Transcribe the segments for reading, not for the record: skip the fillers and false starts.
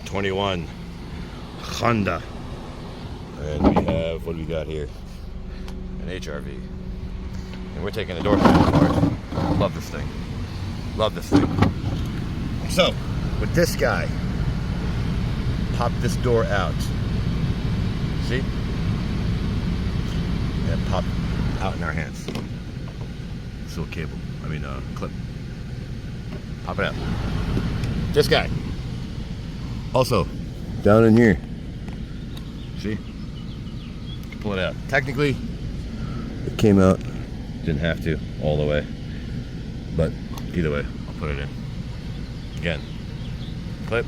21 Honda. And we have, what do we got here? An HRV. And we're taking the door panel apart. Love this thing. Love this thing. So, with this guy, pop this door out. See? And pop out in our hands. Still cable. Clip. Pop it out. This guy. Also, down in here. See? Pull it out. Technically, it came out. Didn't have to all the way. But either way, I'll put it in. Again. Clip.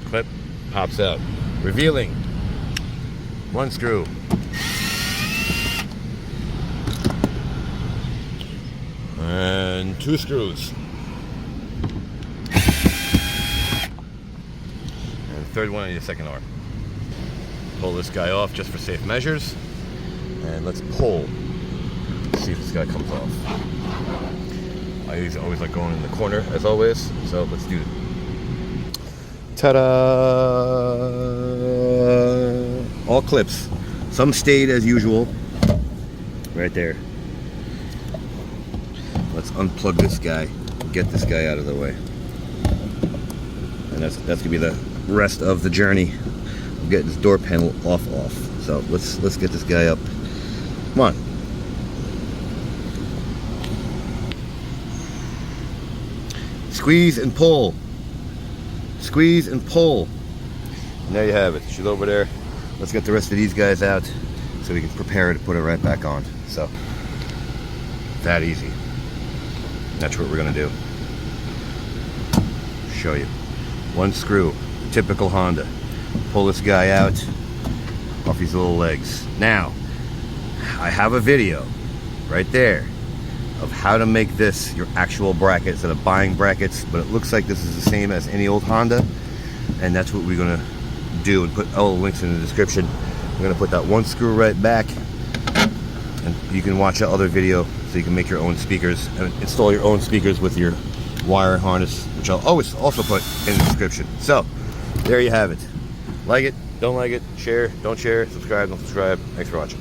Clip. Pops out. Revealing. One screw. And 2 screws. And third one in the second arm. Pull this guy off just for safe measures. And let's pull. See if this guy comes off. I always like going in the corner as always. So let's do it. Ta-da! All clips. Some stayed as usual. Right there. Let's unplug this guy. Get this guy out of the way. And that's gonna be the rest of the journey. We'll get this door panel off. So let's get this guy up. Come on. Squeeze and pull. Squeeze and pull. And there you have it. She's over there. Let's get the rest of these guys out so we can prepare to put it right back on. So, that easy. That's what we're gonna do. Show you. 1 screw, typical Honda. Pull this guy out off these little legs. Now, I have a video right there of how to make this your actual bracket instead of buying brackets, but it looks like this is the same as any old Honda, and that's what we're gonna do, and put all the links in the description. We're gonna put that 1 screw right back, and you can watch that other video so you can make your own speakers and install your own speakers with your wire harness, which I'll always also put in the description. So there you have it. Like it, don't like it, share, don't share, subscribe, don't subscribe. Thanks for watching.